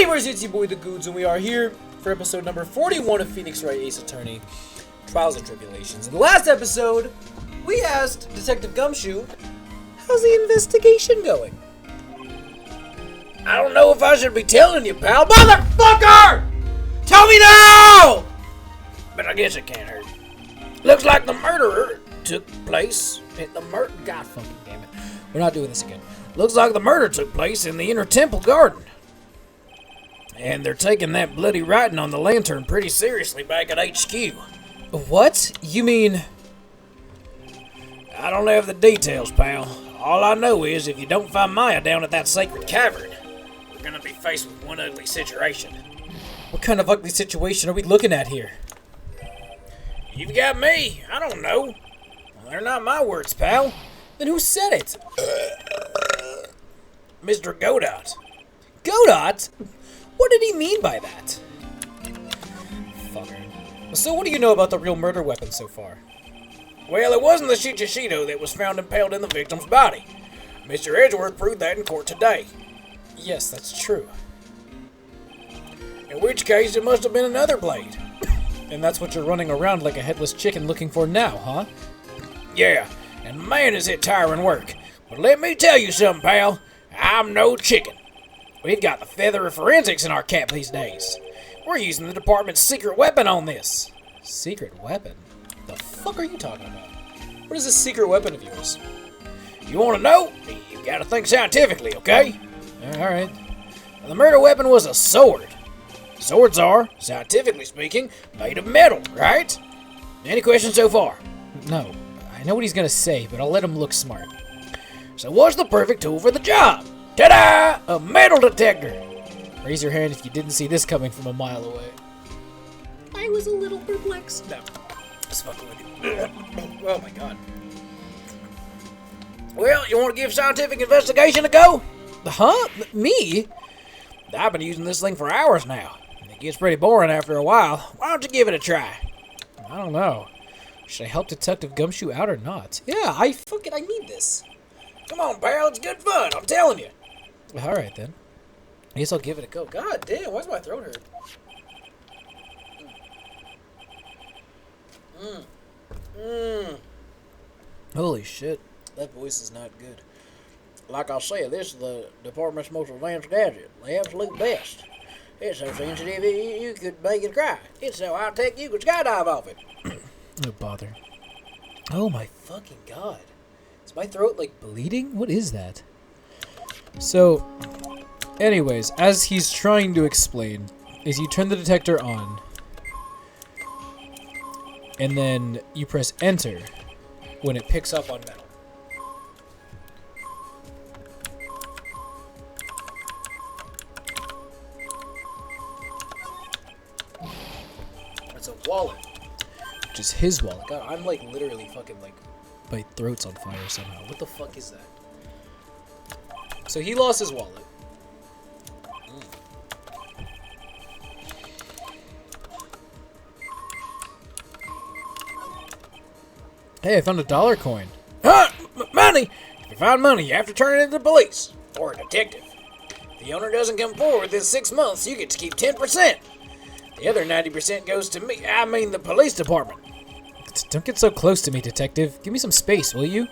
gamers, it's your boy the Goods, and we are here for episode number 41 of Phoenix Wright Ace Attorney, Trials and Tribulations. In the last episode, we asked Detective Gumshoe, how's the investigation going? I don't know if I should be telling you, pal. Motherfucker! Tell me now! But I guess it can't hurt. Looks like the murderer took place at the God fucking damn it. We're not doing this again. Looks like the murder took place in the inner temple garden. And they're taking that bloody writing on the lantern pretty seriously back at HQ. What? You mean... I don't have the details, pal. All I know is if you don't find Maya down at that sacred cavern, we're gonna be faced with one ugly situation. What kind of ugly situation are we looking at here? You've got me. I don't know. Well, they're not my words, pal. Then who said it? Mr. Godot. Godot? What did he mean by that? Fucker. So what do you know about the real murder weapon so far? Well, it wasn't the Shichishito that was found impaled in the victim's body. Mr. Edgeworth proved that in court today. Yes, that's true. In which case, it must have been another blade. And that's what you're running around like a headless chicken looking for now, huh? Yeah, and man is it tiring work. But let me tell you something, pal. I'm no chicken. We've got the feather of forensics in our cap these days. We're using the department's secret weapon on this. Secret weapon? The fuck are you talking about? What is this secret weapon of yours? You want to know? You gotta think scientifically, okay? Alright. The murder weapon was a sword. Swords are, scientifically speaking, made of metal, right? Any questions so far? No. I know what he's gonna say, but I'll let him look smart. So what's the perfect tool for the job? Ta-da! A metal detector! Raise your hand if you didn't see this coming from a mile away. I was a little perplexed. No. Just fucking with you. Oh my god. Well, you want to give scientific investigation a go? Huh? Me? I've been using this thing for hours now. It gets pretty boring after a while. Why don't you give it a try? I don't know. Should I help Detective Gumshoe out or not? Yeah, I need this. Come on, pal. It's good fun. I'm telling you. Alright, then. I guess I'll give it a go. God damn, why's my throat hurt? Holy shit. That voice is not good. Like I said, this is the department's most advanced gadget. The absolute best. It's so sensitive you could make it cry. It's so high-tech you could skydive off it. No bother. Oh my fucking god. Is my throat, like, bleeding? What is that? So, anyways, as he's trying to explain, is you turn the detector on, and then you press enter when it picks up on metal. That's a wallet. Which is his wallet. God, I'm like literally fucking like, my throat's on fire somehow. What the fuck is that? So he lost his wallet. Hey, I found a dollar coin. Huh? Money! If you find money, you have to turn it into the police. Or a detective. If the owner doesn't come forward within 6 months, you get to keep 10%. The other 90% goes to me, the police department. Don't get so close to me, detective. Give me some space, will you?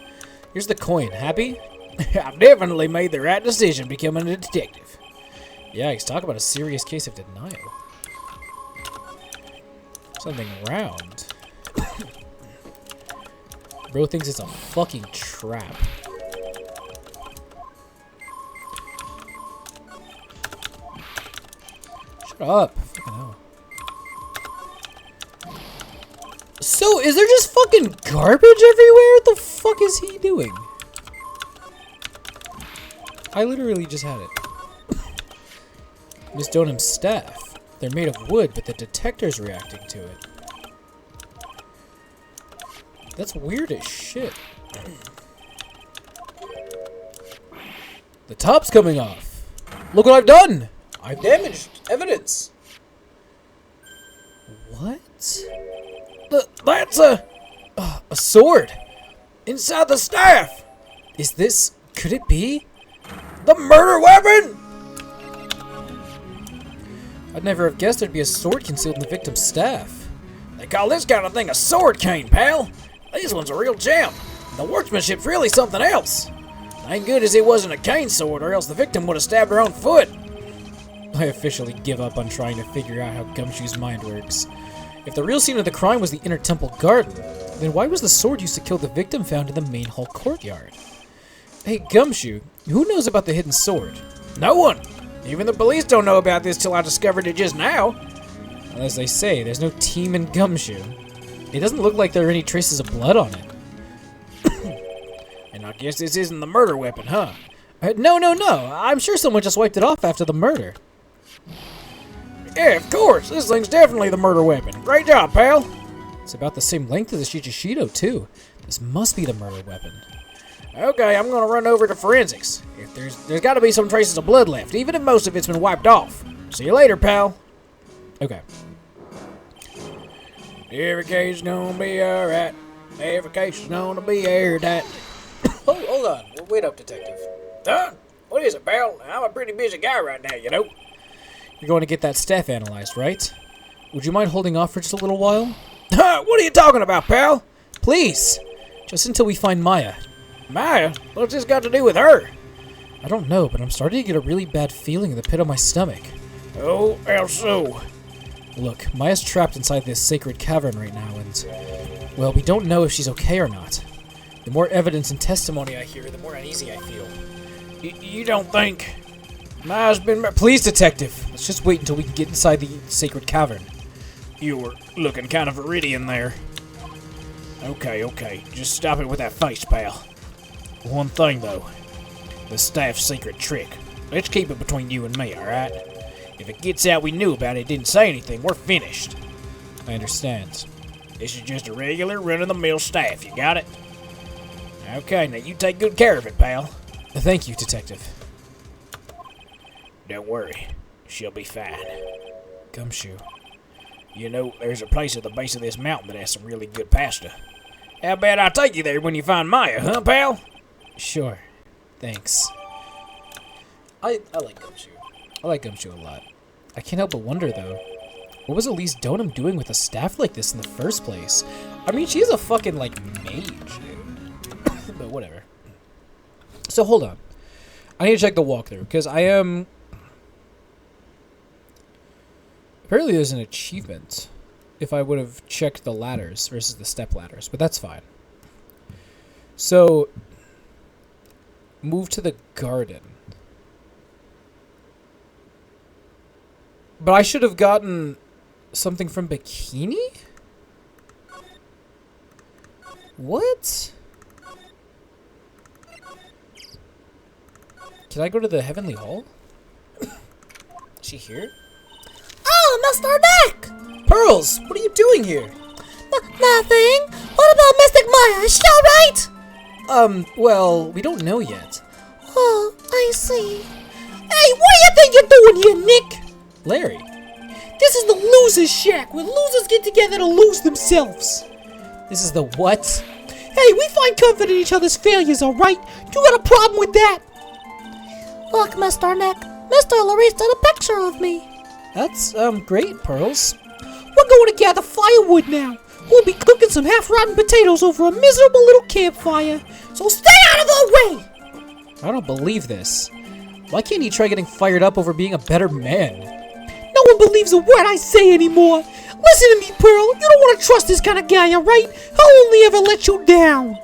Here's the coin. Happy? I've definitely made the right decision becoming a detective. Yikes, talk about a serious case of denial. Something round. Bro thinks it's a fucking trap. Shut up. Fucking hell. So, is there just fucking garbage everywhere? What the fuck is he doing? I literally just had it. Miss Donham's staff. They're made of wood, but the detector's reacting to it. That's weird as shit. The top's coming off. Look what I've done! I've damaged evidence. What? That's a sword inside the staff. Is this? Could it be the murder weapon? I'd never have guessed there'd be a sword concealed in the victim's staff. They call this kind of thing a sword cane, pal. These ones are real gem. The workmanship's really something else. Ain't good as it wasn't a cane sword, or else the victim would have stabbed her own foot. I officially give up on trying to figure out how Gumshoe's mind works. If the real scene of the crime was the inner temple garden, then why was the sword used to kill the victim found in the main hall courtyard? Hey, Gumshoe, who knows about the hidden sword? No one. Even the police don't know about this till I discovered it just now. Well, as they say, there's no team in Gumshoe. It doesn't look like there are any traces of blood on it. And I guess this isn't the murder weapon, huh? No. I'm sure someone just wiped it off after the murder. Yeah, of course. This thing's definitely the murder weapon. Great job, pal. It's about the same length as the Shichishido, too. This must be the murder weapon. Okay, I'm gonna run over to forensics. If there's gotta be some traces of blood left, even if most of it's been wiped off. See you later, pal. Okay. Every case is gonna be alright. Every case is gonna be airtight. Hold on. Wait up, detective. Huh? What is it, pal? I'm a pretty busy guy right now, you know. You're going to get that staff analyzed, right? Would you mind holding off for just a little while? Huh? What are you talking about, pal? Please! Just until we find Maya. Maya? What's this got to do with her? I don't know, but I'm starting to get a really bad feeling in the pit of my stomach. Oh, how so? Look, Maya's trapped inside this sacred cavern right now, and, well, we don't know if she's okay or not. The more evidence and testimony I hear, the more uneasy I feel. You don't think Maya's been... Please, detective. Let's just wait until we can get inside the sacred cavern. You were looking kind of viridian there. Okay. Just stop it with that face, pal. One thing, though. The staff's secret trick. Let's keep it between you and me, alright? If it gets out we knew about it, didn't say anything, we're finished. I understand. This is just a regular run-of-the-mill staff, you got it? Okay, now you take good care of it, pal. Thank you, detective. Don't worry. She'll be fine. Gumshoe. You know, there's a place at the base of this mountain that has some really good pasta. How about I take you there when you find Maya, huh, pal? Sure. Thanks. I like Gumshoe. I like Gumshoe a lot. I can't help but wonder, though. What was Elise Donham doing with a staff like this in the first place? I mean, she's a fucking, like, mage, dude. But whatever. So, hold on. I need to check the walkthrough, because I am... Apparently there's an achievement if I would have checked the ladders versus the step ladders, but that's fine. So, move to the garden. But I should have gotten something from Bikini? What? Can I go to the Heavenly Hall? Is she here? Oh, Mr. Nick! Pearls, what are you doing here? Nothing. What about Mystic Maya? Is she alright? Well, we don't know yet. Oh, I see. Hey, what do you think you're doing here, Nick? Larry. This is the Losers Shack, where losers get together to lose themselves. This is the what? Hey, we find comfort in each other's failures, alright? You got a problem with that? Look, Mr. Nick, Mr. Larice did a picture of me. That's, great, Pearls. We're going to gather firewood now. We'll be cooking some half-rotten potatoes over a miserable little campfire. So stay out of our way! I don't believe this. Why can't he try getting fired up over being a better man? No one believes a word I say anymore. Listen to me, Pearl. You don't want to trust this kind of guy, alright? I'll only ever let you down.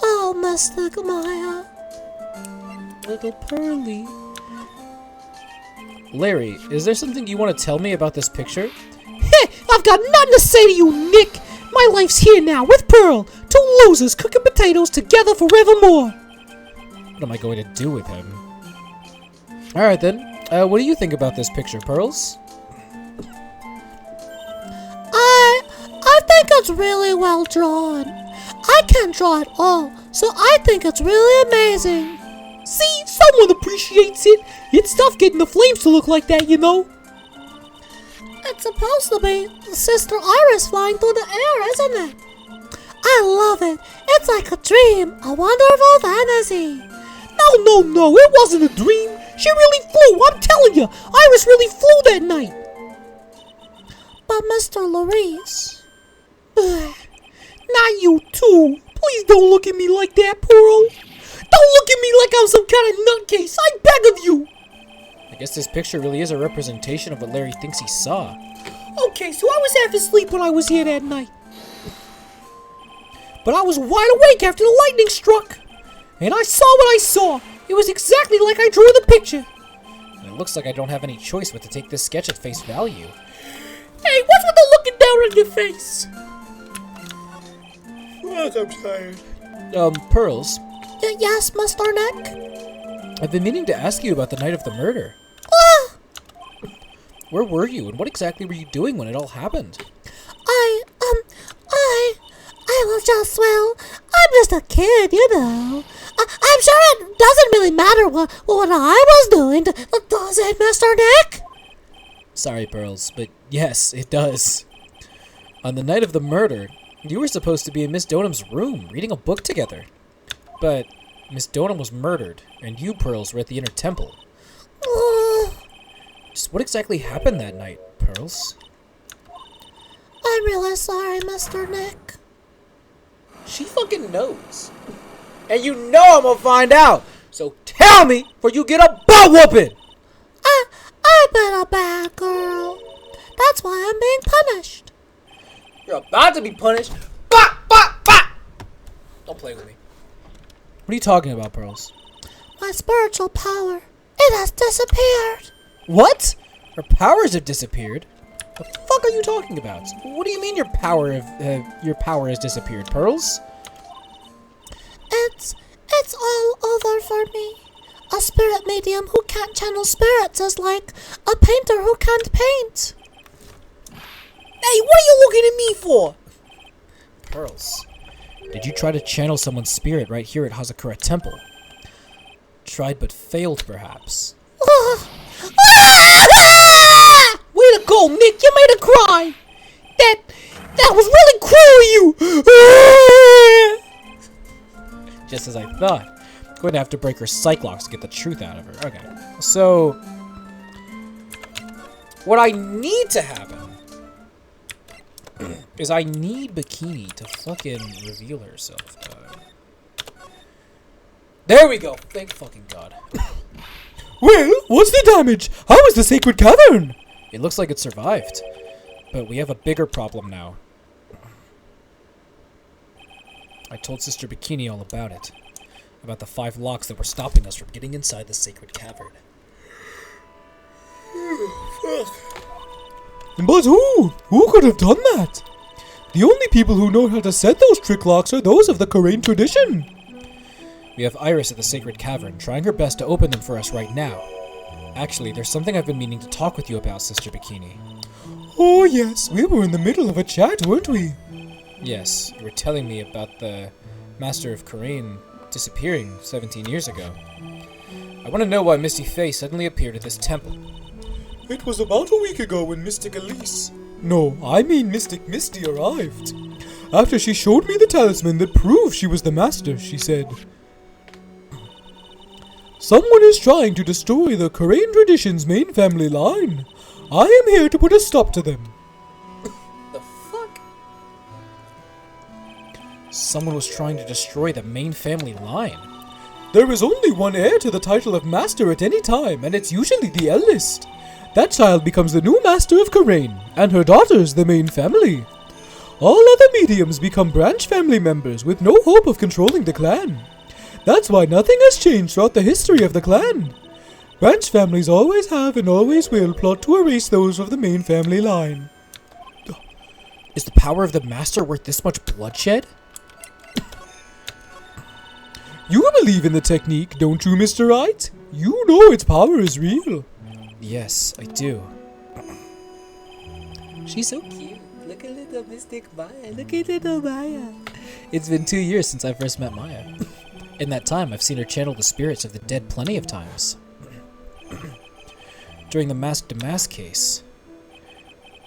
Oh, Mystic Maya. Little Pearly. Larry, is there something you want to tell me about this picture? Heh, I've got nothing to say to you, Nick. My life's here now with Pearl. Two losers cooking potatoes together forevermore. What am I going to do with him? Alright then, what do you think about this picture, Pearls? I think it's really well drawn. I can't draw at all, so I think it's really amazing. See, someone appreciates it. It's tough getting the flames to look like that, you know. It's supposed to be Sister Iris flying through the air, isn't it? I love it. It's like a dream, a wonderful fantasy. No, it wasn't a dream. She really flew, I'm telling you. Iris really flew that night. But Mr. Larice... Not you too. Please don't look at me like that, Pearl. Don't look at me like I'm some kind of nutcase. I beg of you. I guess this picture really is a representation of what Larry thinks he saw. Okay, so I was half asleep when I was here that night. But I was wide awake after the lightning struck. And I saw what I saw. It was exactly like I drew in the picture. And it looks like I don't have any choice but to take this sketch at face value. Hey, what's with the looking down on your face? Fuck, I'm tired. Pearls, Yes, Mr. Nick? I've been meaning to ask you about the night of the murder. Ah! Where were you, and what exactly were you doing when it all happened? I was just, well, I'm just a kid, you know. I'm sure it doesn't really matter what I was doing, does it, Mr. Nick? Sorry, Pearls, but yes, it does. On the night of the murder, you were supposed to be in Miss Donham's room, reading a book together. But Miss Donham was murdered, and you, Pearls, were at the Inner Temple. Just what exactly happened that night, Pearls? I'm really sorry, Mr. Nick. She fucking knows. And you know I'm gonna find out. So tell me before you get a butt whooping. I've been a bad girl. That's why I'm being punished. You're about to be punished. Bah, bah, bah. Don't play with me. What are you talking about, Pearls? My spiritual power, it has disappeared. What? Her powers have disappeared? The fuck are you talking about? What do you mean your power has disappeared, Pearls? It's all over for me. A spirit medium who can't channel spirits is like a painter who can't paint. Hey, what are you looking at me for? Pearls, did you try to channel someone's spirit right here at Hazakura Temple? Tried but failed, perhaps. Way to go, Nick! You made her cry. That was really cruel of you. Just as I thought. Going to have to break her Cyclops to get the truth out of her. Okay. So, What I need to happen is I need Bikini to fucking reveal herself. There we go. Thank fucking God. Well, what's the damage? How is the sacred cavern? It looks like it survived. But we have a bigger problem now. I told Sister Bikini all about it. About the 5 locks that were stopping us from getting inside the sacred cavern. But who? Who could have done that? The only people who know how to set those trick locks are those of the Korean tradition. We have Iris at the sacred cavern, trying her best to open them for us right now. Actually, there's something I've been meaning to talk with you about, Sister Bikini. Oh yes, we were in the middle of a chat, weren't we? Yes, you were telling me about the Master of Korean disappearing 17 years ago. I want to know why Misty Faye suddenly appeared at this temple. It was about a week ago when Mystic Elise... No, I mean Mystic Misty arrived. After she showed me the talisman that proved she was the master, she said, "Someone is trying to destroy the Korean tradition's main family line. I am here to put a stop to them." The fuck? Someone was trying to destroy the main family line. There is only one heir to the title of master at any time, and it's usually the eldest. That child becomes the new master of Korean, and her daughters the main family. All other mediums become branch family members with no hope of controlling the clan. That's why nothing has changed throughout the history of the clan. Branch families always have and always will plot to erase those of the main family line. Is the power of the master worth this much bloodshed? You believe in the technique, don't you, Mr. Wright? You know its power is real. Yes, I do. She's so cute. Look at little Mystic Maya. Look at little Maya. It's been 2 years since I first met Maya. In that time, I've seen her channel the spirits of the dead plenty of times. During the Mask to Mask case.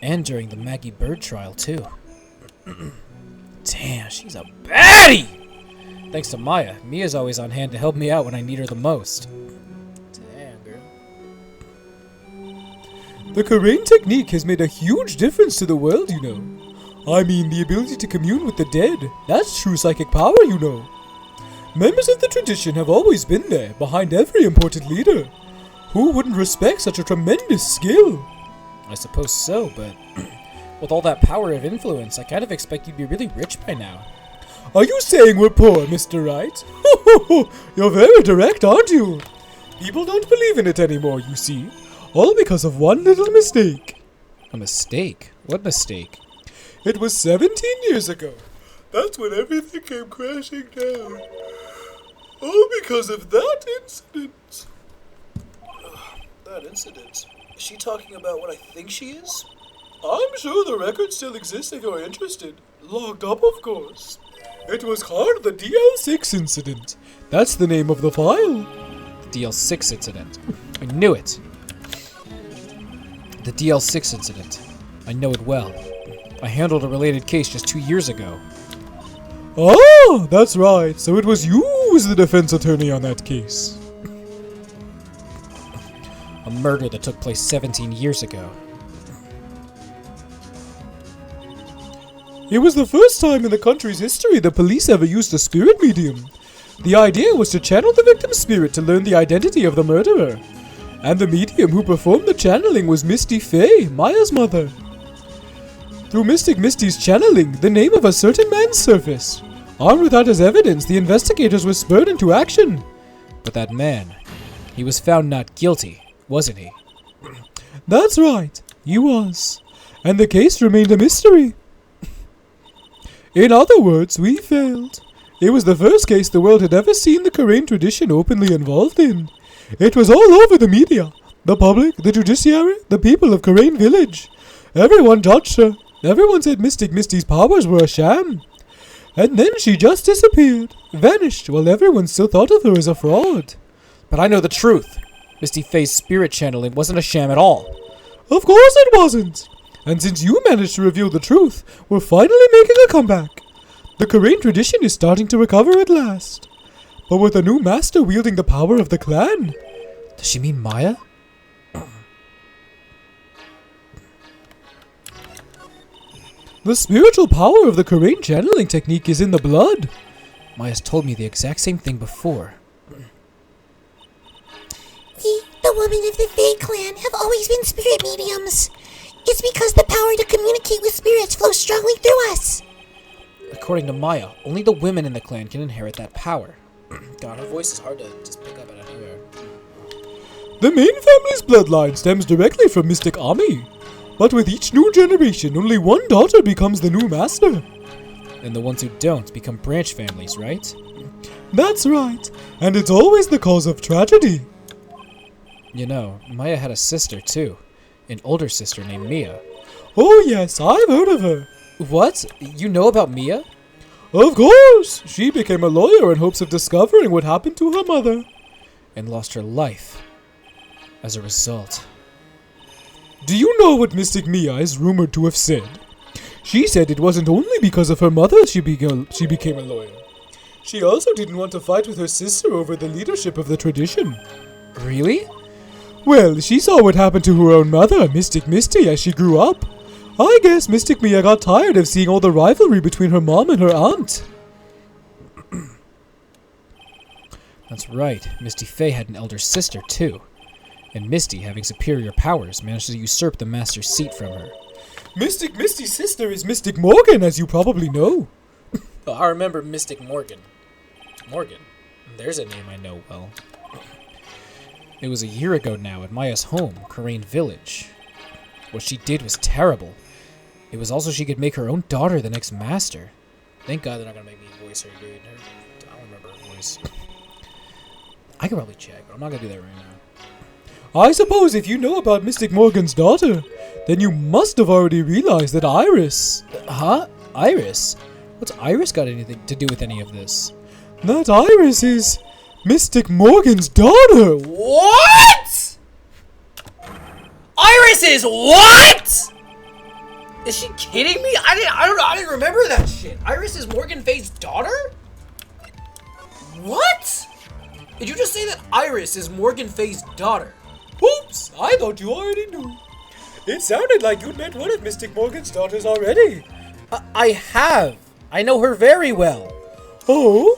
And during the Maggie Bird trial, too. Damn, she's a baddie! Thanks to Maya, Mia's always on hand to help me out when I need her the most. Damn, girl. The Karain technique has made a huge difference to the world, you know. I mean, the ability to commune with the dead. That's true psychic power, you know. Members of the tradition have always been there, behind every important leader. Who wouldn't respect such a tremendous skill? I suppose so, but with all that power of influence, I kind of expect you'd be really rich by now. Are you saying we're poor, Mr. Wright? You're very direct, aren't you? People don't believe in it anymore, you see. All because of one little mistake. A mistake? What mistake? It was 17 years ago. That's when everything came crashing down. All because of that incident. That incident? Is she talking about what I think she is? I'm sure the record still exists if you're interested. Logged up, of course. It was called the DL6 incident. That's the name of the file. DL6 incident. I knew it. The DL6 incident. I know it well. I handled a related case just 2 years ago. Oh, that's right. So it was you who was the defense attorney on that case. A murder that took place 17 years ago. It was the first time in the country's history the police ever used a spirit medium. The idea was to channel the victim's spirit to learn the identity of the murderer. And the medium who performed the channeling was Misty Faye, Maya's mother. Through Mystic Misty's channeling, the name of a certain man surfaced. Armed with that as evidence, the investigators were spurred into action. But that man, he was found not guilty, wasn't he? That's right, he was. And the case remained a mystery. In other words, we failed. It was the first case the world had ever seen the Karain tradition openly involved in. It was all over the media, the public, the judiciary, the people of Karain village. Everyone judged her. Everyone said Mystic Misty's powers were a sham. And then she just disappeared, vanished, while everyone still thought of her as a fraud. But I know the truth. Misty Faye's spirit channeling wasn't a sham at all. Of course it wasn't. And since you managed to reveal the truth, we're finally making a comeback. The Karain tradition is starting to recover at last. But with a new master wielding the power of the clan. Does she mean Maya? The spiritual power of the Karain channeling technique is in the blood. Maya's told me the exact same thing before. The women of the Fae clan have always been spirit mediums. It's because the power to communicate with spirits flows strongly through us. According to Maya, only the women in the clan can inherit that power. God, her voice is hard to just pick up out of nowhere. The main family's bloodline stems directly from Mystic Ami. But with each new generation, only one daughter becomes the new master. And the ones who don't become branch families, right? That's right. And it's always the cause of tragedy. You know, Maya had a sister too. An older sister named Mia. Oh yes, I've heard of her. What? You know about Mia? Of course! She became a lawyer in hopes of discovering what happened to her mother. And lost her life as a result. Do you know what Mystic Mia is rumored to have said? She said it wasn't only because of her mother she became a lawyer. She also didn't want to fight with her sister over the leadership of the tradition. Really? Well, she saw what happened to her own mother, Mystic Misty, as she grew up. I guess Mystic Mia got tired of seeing all the rivalry between her mom and her aunt. That's right. Misty Faye had an elder sister too. And Misty, having superior powers, managed to usurp the master's seat from her. Mystic Misty's sister is Mystic Morgan, as you probably know. Oh, I remember Mystic Morgan. Morgan? There's a name I know well. It was a year ago now at Maya's home, Karain Village. What she did was terrible. It was also she could make her own daughter the next master. Thank God they're not gonna make me voice her, dude. I don't remember her voice. I could probably check, but I'm not gonna do that right now. I suppose if you know about Mystic Morgan's daughter, then you must have already realized that Iris... Huh? Iris? What's Iris got anything to do with any of this? That Iris is Mystic Morgan's daughter! What? Iris is what? Is she kidding me? I didn't remember that shit. Iris is Morgan Faye's daughter? What? Did you just say that Iris is Morgan Fay's daughter? Oops, I thought you already knew. It sounded like you'd met one of Mystic Morgan's daughters already. I have. I know her very well. Oh?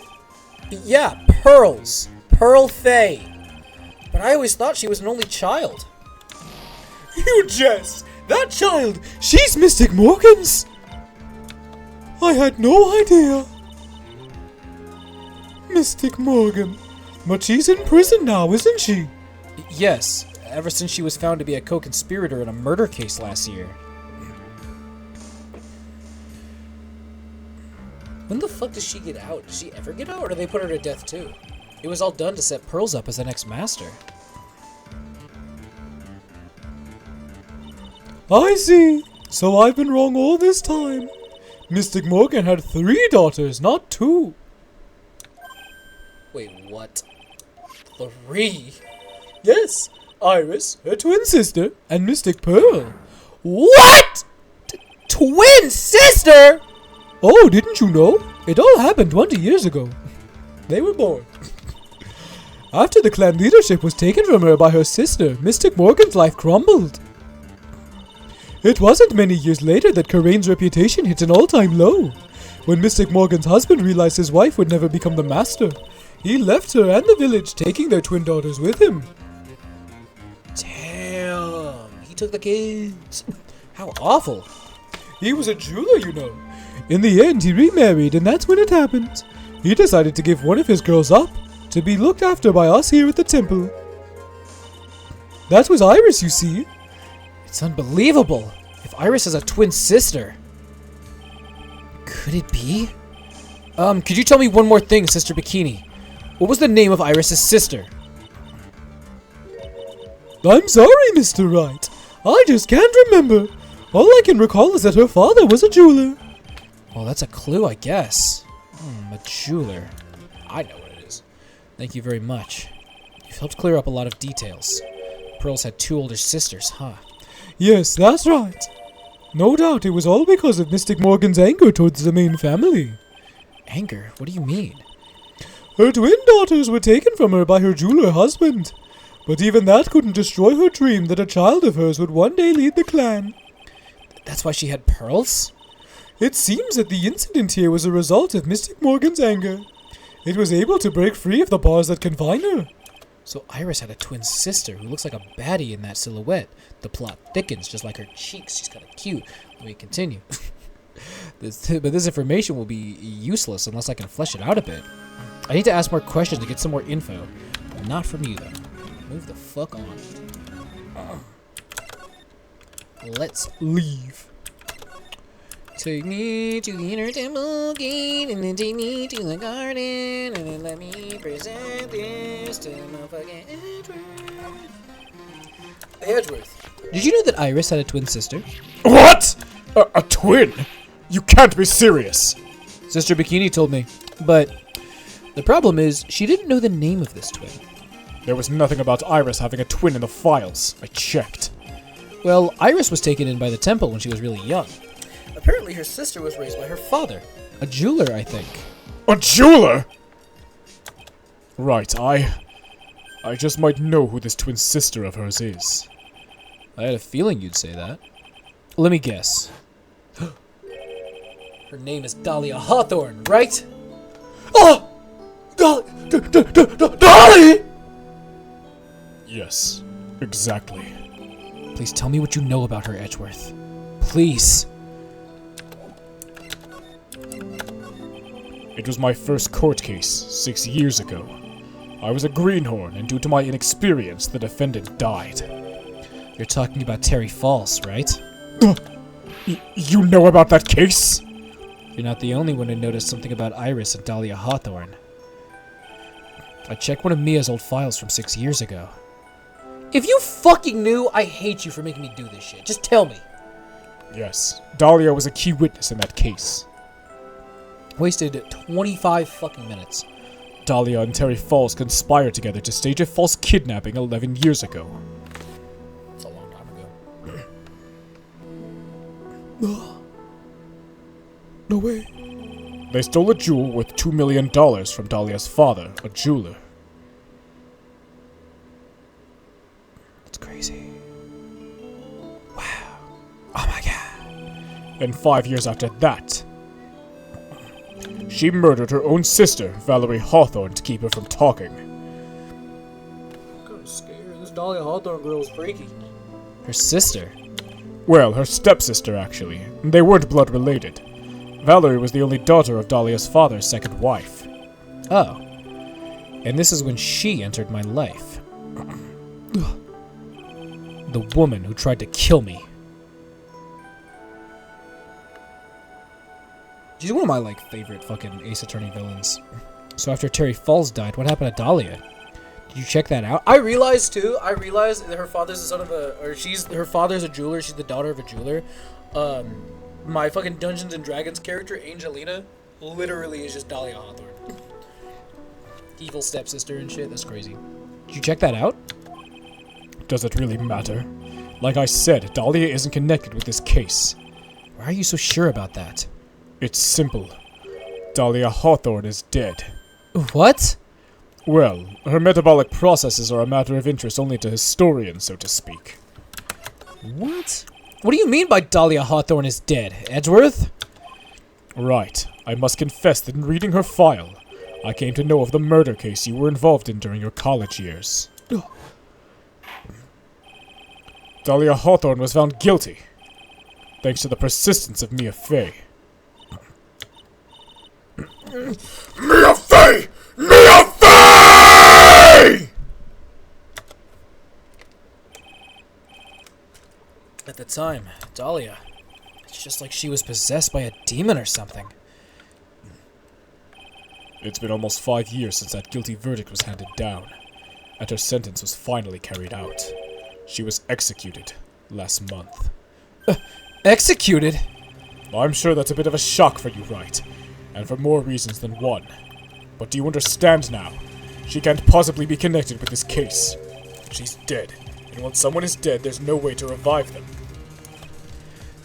Yeah, Pearls. Pearl Fay. But I always thought she was an only child. You jest! That child, she's Mystic Morgan's! I had no idea. Mystic Morgan. But she's in prison now, isn't she? Yes, ever since she was found to be a co-conspirator in a murder case last year. When the fuck does she get out? Does she ever get out, or do they put her to death too? It was all done to set Pearls up as the next master. I see. So I've been wrong all this time. Mystic Morgan had 3 daughters, not 2. Wait, what? 3? Yes, Iris, her twin sister, and Mystic Pearl. What? Twin sister? Oh, didn't you know? It all happened 20 years ago. They were born. After the clan leadership was taken from her by her sister, Mystic Morgan's life crumbled. It wasn't many years later that Karain's reputation hit an all-time low. When Mystic Morgan's husband realized his wife would never become the master, he left her and the village, taking their twin daughters with him. Damn, he took the kids. How awful. He was a jeweler, you know. In the end, he remarried, and that's when it happened. He decided to give one of his girls up, to be looked after by us here at the temple. That was Iris, you see. It's unbelievable. If Iris has a twin sister. Could it be? Could you tell me one more thing, Sister Bikini? What was the name of Iris's sister? I'm sorry, Mr. Wright. I just can't remember. All I can recall is that her father was a jeweler. Well, that's a clue, I guess. A jeweler. I know what it is. Thank you very much. You've helped clear up a lot of details. Pearls had 2 older sisters, huh? Yes, that's right. No doubt it was all because of Mystic Morgan's anger towards the main family. Anger? What do you mean? Her twin daughters were taken from her by her jeweler husband. But even that couldn't destroy her dream that a child of hers would one day lead the clan. That's why she had pearls? It seems that the incident here was a result of Mystic Morgan's anger. It was able to break free of the bars that confine her. So Iris had a twin sister who looks like a baddie in that silhouette. The plot thickens just like her cheeks. She's kind of cute. Let me continue. But this information will be useless unless I can flesh it out a bit. I need to ask more questions to get some more info. Not from you, though. Move the fuck on. Let's leave. Take me to the inner temple gate, and then take me to the garden, and then let me present this to motherfucking Edgeworth. Edgeworth. Did you know that Iris had a twin sister? What? A twin? You can't be serious. Sister Bikini told me. But the problem is, she didn't know the name of this twin. There was nothing about Iris having a twin in the files. I checked. Well, Iris was taken in by the temple when she was really young. Apparently her sister was raised by her father. A jeweler, I think. A jeweler? Right, I just might know who this twin sister of hers is. I had a feeling you'd say that. Let me guess. Her name is Dahlia Hawthorne, right? Oh! Dolly! Yes, exactly. Please tell me what you know about her, Edgeworth. Please. It was my first court case 6 years ago. I was a greenhorn, and due to my inexperience, the defendant died. You're talking about Terry Falls, right? You know about that case? You're not the only one who noticed something about Iris and Dahlia Hawthorne. I checked one of Mia's old files from 6 years ago. If you fucking knew, I hate you for making me do this shit. Just tell me. Yes, Dahlia was a key witness in that case. Wasted 25 fucking minutes. Dahlia and Terry Falls conspired together to stage a false kidnapping 11 years ago. It's a long time ago. No way. They stole a jewel worth $2 million from Dahlia's father, a jeweler. That's crazy. Wow. Oh my god. And 5 years after that, she murdered her own sister, Valerie Hawthorne, to keep her from talking. I'm kind of scared. This Dahlia Hawthorne girl is freaky. Her sister? Well, her stepsister, actually. They weren't blood related. Valerie was the only daughter of Dahlia's father's second wife. Oh. And this is when she entered my life. The woman who tried to kill me. She's one of my, favorite fucking Ace Attorney villains. So after Terry Falls died, what happened to Dahlia? Did you check that out? I realized that her father's the son of her father's a jeweler, she's the daughter of a jeweler. My fucking Dungeons and Dragons character, Angelina, literally is just Dahlia Hawthorne. Evil stepsister and shit, that's crazy. Did you check that out? Does it really matter? Like I said, Dahlia isn't connected with this case. Why are you so sure about that? It's simple. Dahlia Hawthorne is dead. What? Well, her metabolic processes are a matter of interest only to historians, so to speak. What? What do you mean by Dahlia Hawthorne is dead? Edgeworth? Right. I must confess that in reading her file, I came to know of the murder case you were involved in during your college years. Dahlia Hawthorne was found guilty, thanks to the persistence of Mia Fey. Mia Fey! Mia Fey! At the time, Dahlia, it's just like she was possessed by a demon or something. It's been almost 5 years since that guilty verdict was handed down, and her sentence was finally carried out. She was executed last month. Executed? I'm sure that's a bit of a shock for you, right? And for more reasons than one. But do you understand now? She can't possibly be connected with this case. She's dead, and once someone is dead, there's no way to revive them.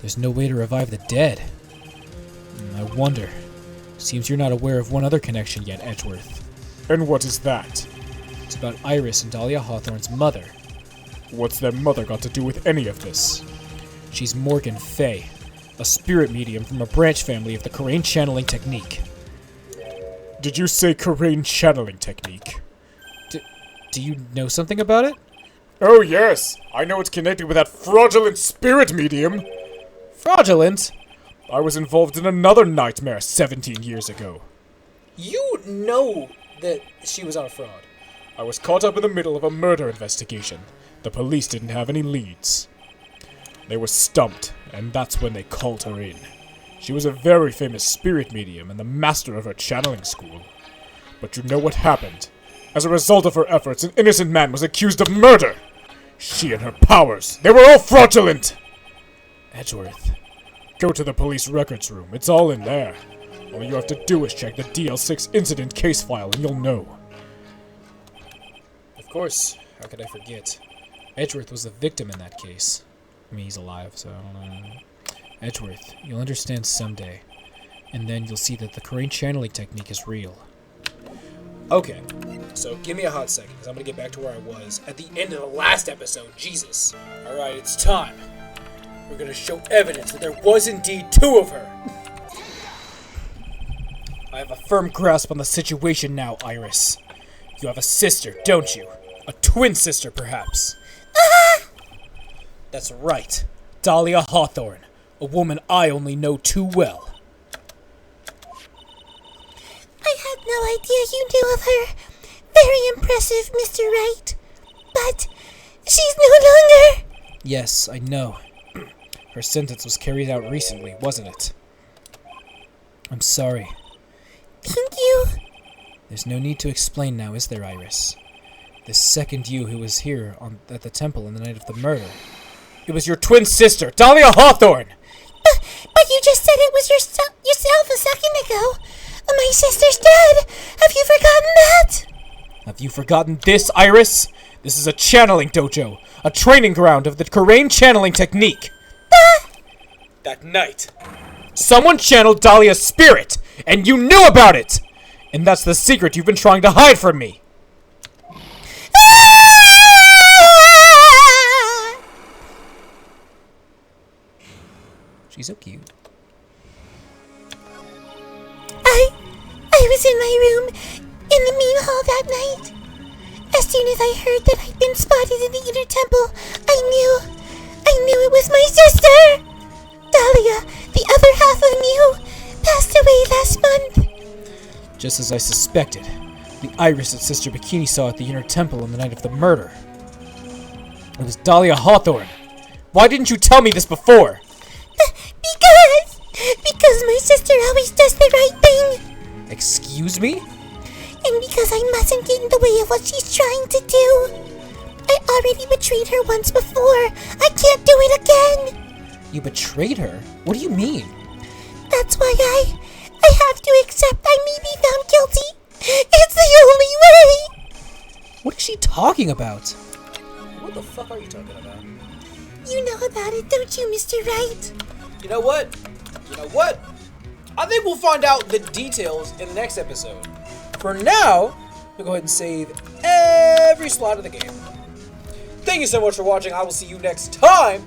There's no way to revive the dead. I wonder. Seems you're not aware of one other connection yet, Edgeworth. And what is that? It's about Iris and Dahlia Hawthorne's mother. What's their mother got to do with any of this? She's Morgan Fey, a spirit medium from a branch family of the Karain channeling technique. Did you say Karain channeling technique? Do you know something about it? Oh yes! I know it's connected with that fraudulent spirit medium! Fraudulent? I was involved in another nightmare 17 years ago. You know that she was on a fraud. I was caught up in the middle of a murder investigation. The police didn't have any leads. They were stumped, and that's when they called her in. She was a very famous spirit medium and the master of her channeling school. But you know what happened? As a result of her efforts, an innocent man was accused of murder! She and her powers, they were all fraudulent! Edgeworth. Go to the police records room, it's all in there. All you have to do is check the DL6 incident case file and you'll know. Of course, how could I forget? Edgeworth was the victim in that case. I mean, he's alive, so I don't know. Edgeworth, you'll understand someday. And then you'll see that the Karain channeling technique is real. Okay, so give me a hot second, because I'm going to get back to where I was at the end of the last episode. Jesus. Alright, it's time. We're going to show evidence that there was indeed two of her. I have a firm grasp on the situation now, Iris. You have a sister, don't you? A twin sister, perhaps. That's right. Dahlia Hawthorne. A woman I only know too well. I had no idea you knew of her. Very impressive, Mr. Wright. But she's no longer... Yes, I know. Her sentence was carried out recently, wasn't it? I'm sorry. Thank you. There's no need to explain now, is there, Iris? The second you who was here at the temple on the night of the murder. It was your twin sister, Dahlia Hawthorne! But you just said it was yourself a second ago. My sister's dead. Have you forgotten that? Have you forgotten this, Iris? This is a channeling dojo, a training ground of the Karain channeling technique. That night, Someone channeled Dahlia's spirit, And you knew about it! And that's the secret you've been trying to hide from me! She's so cute. I was in my room in the main hall that night. As soon as I heard that I'd been spotted in the inner temple, I knew it was my sister! Dahlia, the other half of me who passed away last month. Just as I suspected, the iris that Sister Bikini saw at the inner temple on the night of the murder. It was Dahlia Hawthorne. Why didn't you tell me this before? Because my sister always does the right thing. Excuse me? And because I mustn't get in the way of what she's trying to do. I already betrayed her once before. I can't do it again. You betrayed her? What do you mean? That's why I have to accept I may be found guilty. It's the only way. What is she talking about? What the fuck are you talking about? You know about it, don't you, Mr. Wright? You know what? I think we'll find out the details in the next episode. For now, we'll go ahead and save every slot of the game. Thank you so much for watching. I will see you next time